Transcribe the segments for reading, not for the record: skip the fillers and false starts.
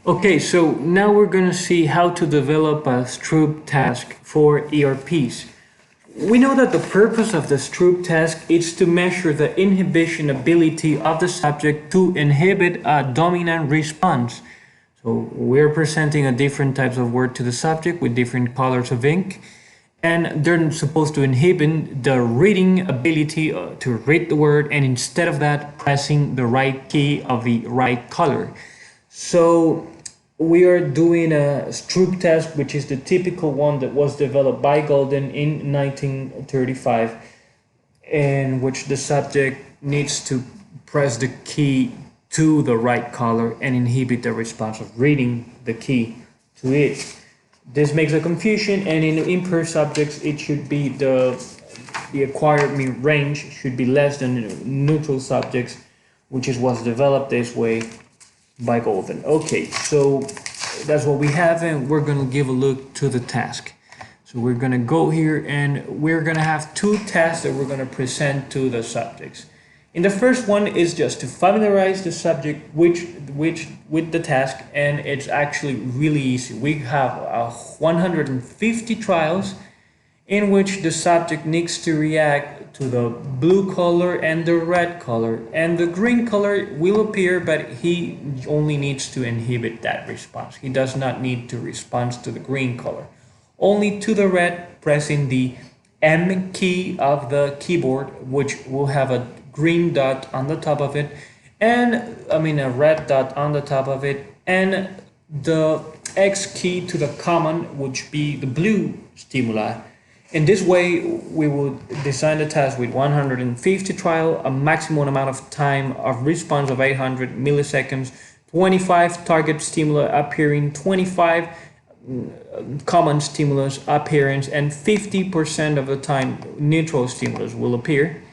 Okay, so now we're going to see how to develop a STROOP task for ERPs. We know that the purpose of the STROOP task is to measure the inhibition ability of the subject to inhibit a dominant response. So we're presenting a different types of word to the subject with different colors of ink, and they're supposed to inhibit the reading ability to read the word, and instead of that, pressing the right key of the right color. So we are doing a STROOP test, which is the typical one that was developed by Golden in 1935, in which the subject needs to press the key to the right color and inhibit the response of reading the key to it. This makes a confusion, and in impaired subjects, it should be the acquired range should be less than neutral subjects, which is what's developed this way by Golden. Okay, so that's what we have, and we're going to give a look to the task. So we're going to go here, and we're going to have two tasks that we're going to present to the subjects. And the first one is just to familiarize the subject with the task, and it's actually really easy. We have 150 trials in which the subject needs to react to the blue color and the red color, and the green color will appear, but he only needs to inhibit that response. He does not need to respond to the green color, only to the red, pressing the M key of the keyboard, which will have a green dot on the top of it, and a red dot on the top of it, and the X key to the common, which be the blue stimuli. In this way, we will design the task with 150 trial, a maximum amount of time of response of 800 milliseconds, 25 target stimuli appearing, 25 common stimulus appearance, and 50% of the time neutral stimulus will appear.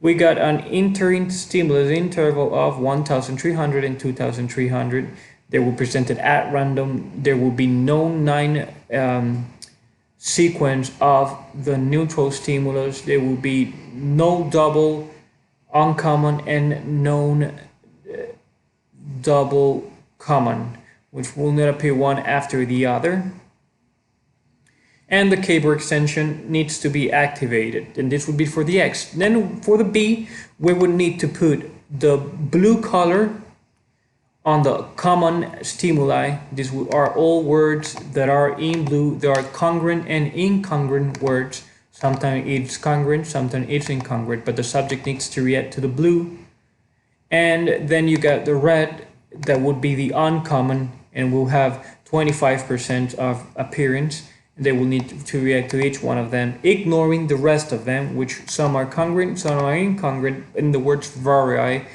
We got an entering stimulus interval of 1,300 and 2,300. They were presented at random. There will be no 9 sequence of the neutral stimulus. There will be no double uncommon and no double common, which will not appear one after the other. And the keyboard extension needs to be activated, and this would be for the X. Then for the B, we would need to put the blue color on the common stimuli. These are all words that are in blue. They are congruent and incongruent words. Sometimes it's congruent, sometimes it's incongruent, but the subject needs to react to the blue. And then you got the red, that would be the uncommon, and will have 25% of appearance. They will need to react to each one of them, ignoring the rest of them, which some are congruent, some are incongruent, and the words vary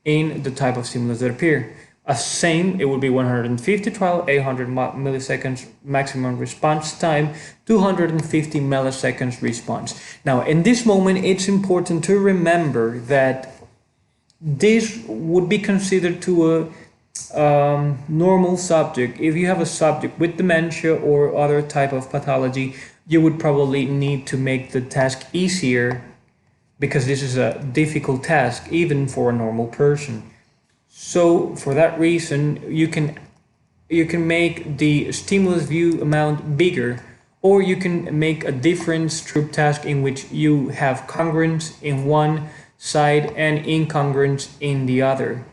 in the type of stimulus that appear. Same, it will be 150 trial, 800 milliseconds maximum response time, 250 milliseconds response. Now, in this moment, it's important to remember that this would be considered to a normal subject. If you have a subject with dementia or other type of pathology, you would probably need to make the task easier, because this is a difficult task even for a normal person. So for that reason, you can make the stimulus view amount bigger, or you can make a different STROOP task in which you have congruence in one side and incongruence in the other.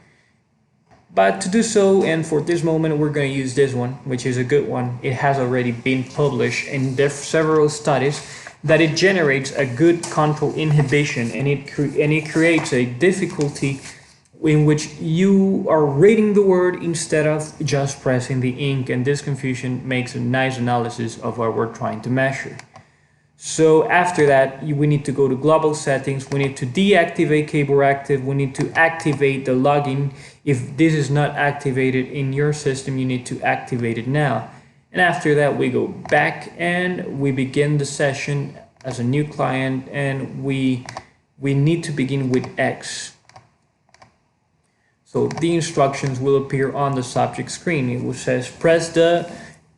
But to do so, and for this moment, we're going to use this one, which is a good one. It has already been published in several studies that it generates a good control inhibition, and it creates a difficulty in which you are reading the word instead of just pressing the ink, and this confusion makes a nice analysis of what we're trying to measure. So after that, we need to go to global settings. We need to deactivate keyboard active. We need to activate the login. If this is not activated in your system, you need to activate it now. And after that, we go back and we begin the session as a new client, and we need to begin with X. So the instructions will appear on the subject screen. It will says press the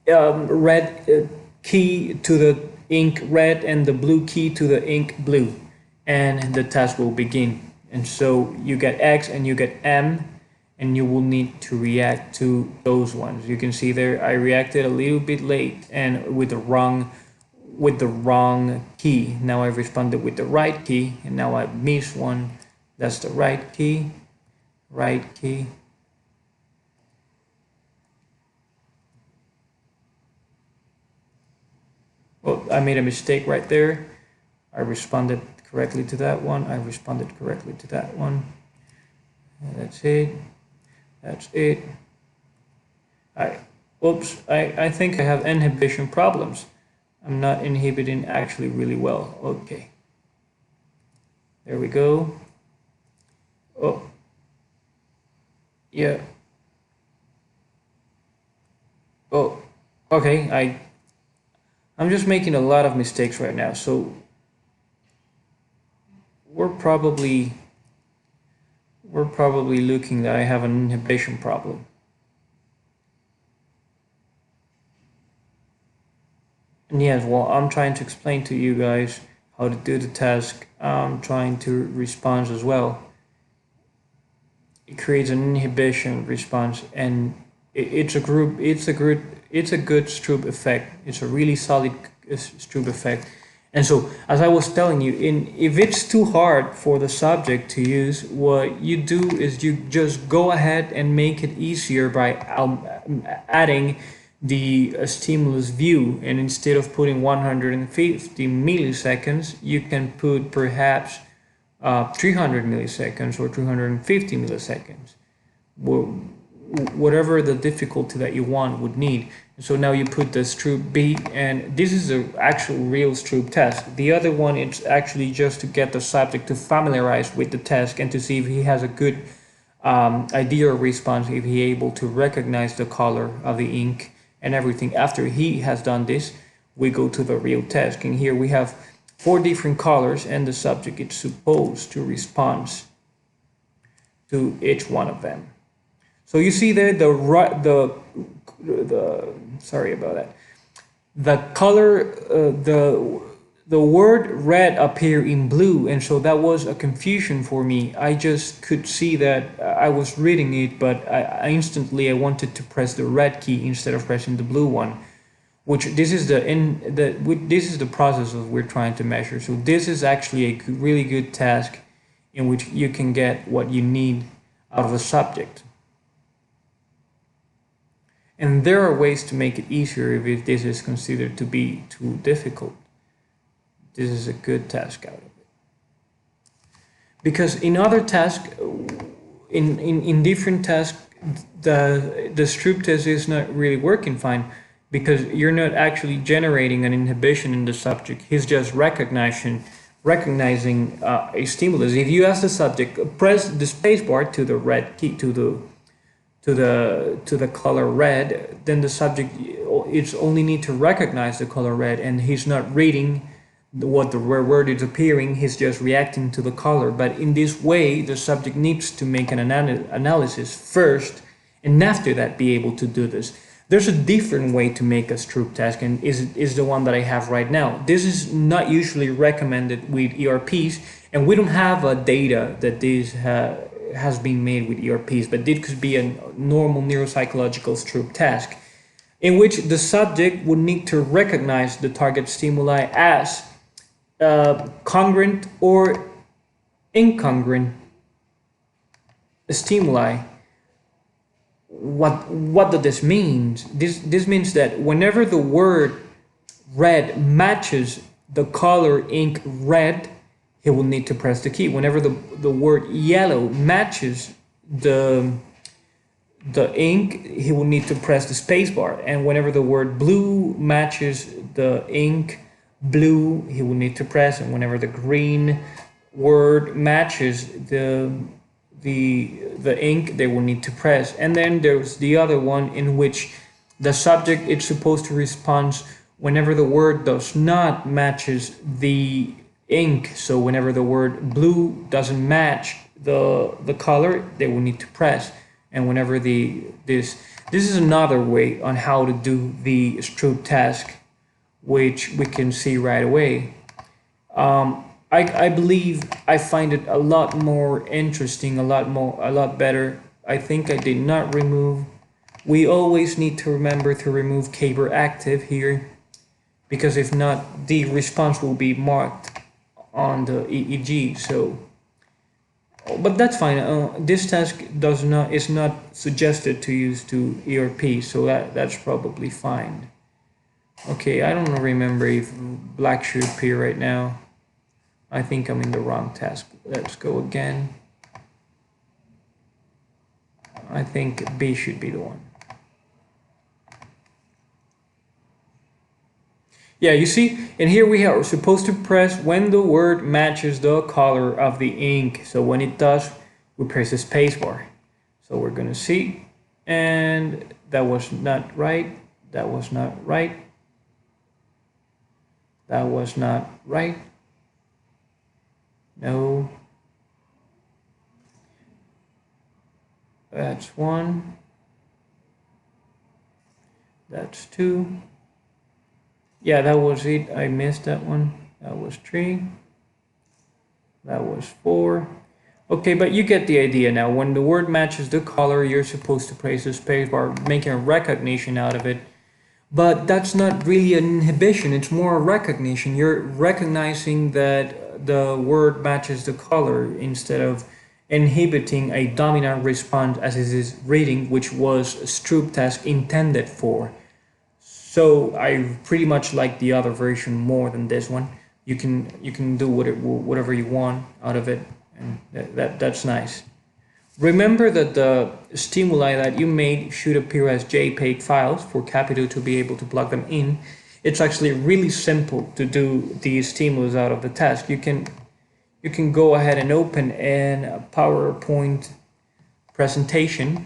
red key to the ink red and the blue key to the ink blue, and the task will begin. And so you get X and you get M, and you will need to react to those ones. You can see there I reacted a little bit late and with the wrong key. Now I responded with the right key, and now I missed one. That's the right key, right key. Well, I made a mistake right there. I responded correctly to that one. I responded correctly to that one. And that's it. That's it. Oops, I think I have inhibition problems. I'm not inhibiting actually really well. Okay. There we go. Oh. Yeah. Oh. Okay, I'm just making a lot of mistakes right now, so we're probably looking that I have an inhibition problem. And yes, well, I'm trying to explain to you guys how to do the task. I'm trying to respond as well. It creates an inhibition response, and it's a good Stroop effect. It's a really solid Stroop effect. And so, as I was telling you, if it's too hard for the subject to use, what you do is you just go ahead and make it easier by adding the stimulus view, and instead of putting 150 milliseconds, you can put perhaps 300 milliseconds or 250 milliseconds. Whatever the difficulty that you want would need. So now you put the Stroop B, and this is the actual real Stroop task. The other one, it's actually just to get the subject to familiarize with the task and to see if he has a good idea or response, if he able to recognize the color of the ink and everything. After he has done this, we go to the real task, and here we have 4 different colors, and the subject is supposed to respond to each one of them. So you see there sorry about that. The color, the word red appear in blue, and so that was a confusion for me. I just could see that I was reading it, but I instantly wanted to press the red key instead of pressing the blue one. Which this is the process of we're trying to measure. So this is actually a really good task in which you can get what you need out of a subject. And there are ways to make it easier if this is considered to be too difficult. This is a good task out of it. Because in other tasks, in different tasks, the Stroop test is not really working fine, because you're not actually generating an inhibition in the subject. He's just recognizing a stimulus. If you ask the subject, press the spacebar to the red key, to the color red, then the subject it's only need to recognize the color red, and he's not reading what the word is appearing. He's just reacting to the color. But in this way, the subject needs to make an analysis first, and after that be able to do this. There's a different way to make a Stroop task, and is the one that I have right now. This is not usually recommended with ERPs, and we don't have a data that this has been made with ERPs, but this could be a normal neuropsychological Stroop task, in which the subject would need to recognize the target stimuli as congruent or incongruent stimuli. What does this mean? This means that whenever the word red matches the color ink red, he will need to press the key. Whenever the word yellow matches the ink, he will need to press the space bar. And whenever the word blue matches the ink blue, he will need to press. And whenever the green word matches the ink, they will need to press. And then there's the other one in which the subject is supposed to respond whenever the word does not matches the ink. So whenever the word blue doesn't match the color, they will need to press. And whenever this is another way on how to do the Stroop task, which we can see right away. I believe I find it a lot more interesting, a lot better I think I did not remove. We always need to remember to remove keyboard active here, because if not, the response will be marked on the EEG. So, but that's fine. This task is not suggested to use to ERP, so that's probably fine. Okay, I don't remember if black should appear right now. I think I'm in the wrong task. Let's go again. I think B should be the one. Yeah, you see, and here we are supposed to press when the word matches the color of the ink. So when it does, we press the space bar. So we're gonna see, and that was not right. That was not right. That was not right. No. That's 1. That's 2. Yeah, that was it. I missed that one. That was 3. That was 4. Okay, but you get the idea now. When the word matches the color, you're supposed to press the spacebar, making a recognition out of it. But that's not really an inhibition, it's more a recognition. You're recognizing that the word matches the color instead of inhibiting a dominant response as it is reading, which was STROOP task intended for. So I pretty much like the other version more than this one. You can do whatever you want out of it, and that's nice. Remember that the stimuli that you made should appear as JPEG files for CAPITO to be able to plug them in. It's actually really simple to do these stimulus out of the task. You can go ahead and open a PowerPoint presentation,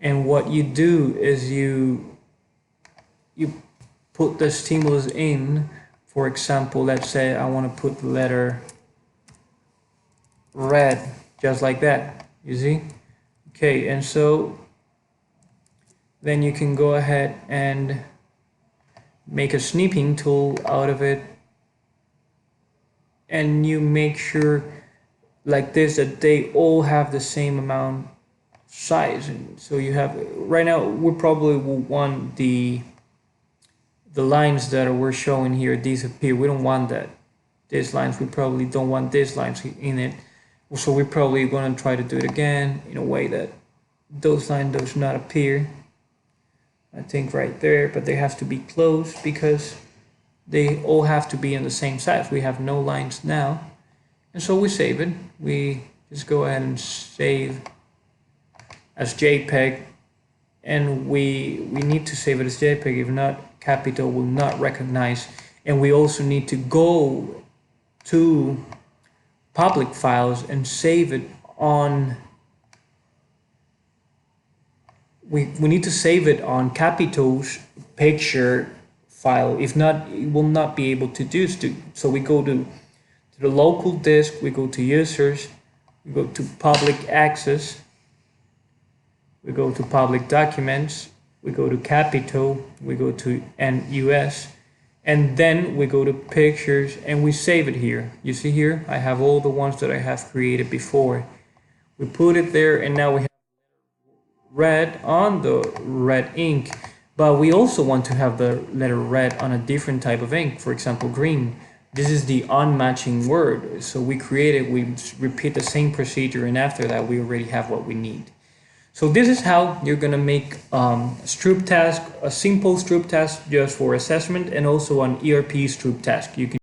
and what you do is you put the stimulus in. For example, let's say I want to put the letter red, just like that, you see? Okay, and so then you can go ahead and make a snipping tool out of it, and you make sure like this that they all have the same amount size. And so you have, right now we probably will want the lines that we're showing here disappear. We don't want that. These lines, we probably don't want these lines in it. So we're probably going to try to do it again in a way that those lines does not appear. I think right there, but they have to be close because they all have to be in the same size. We have no lines now. And so we save it. We just go ahead and save as JPEG. And we need to save it as JPEG. If not, CAPITO will not recognize. And we also need to go to public files and save it on, we need to save it on CAPITO's picture file. If not, it will not be able to do so. So we go to the local disk, we go to users, we go to public access, we go to public documents, we go to CAPITO, we go to NUS, and then we go to pictures and we save it here. You see here, I have all the ones that I have created before. We put it there, and now we have red on the red ink, but we also want to have the letter red on a different type of ink, for example green. This is the unmatching word, so we create it, we repeat the same procedure, and after that we already have what we need. So this is how you're gonna make STROOP task, a simple STROOP task just for assessment, and also an ERP STROOP task. You can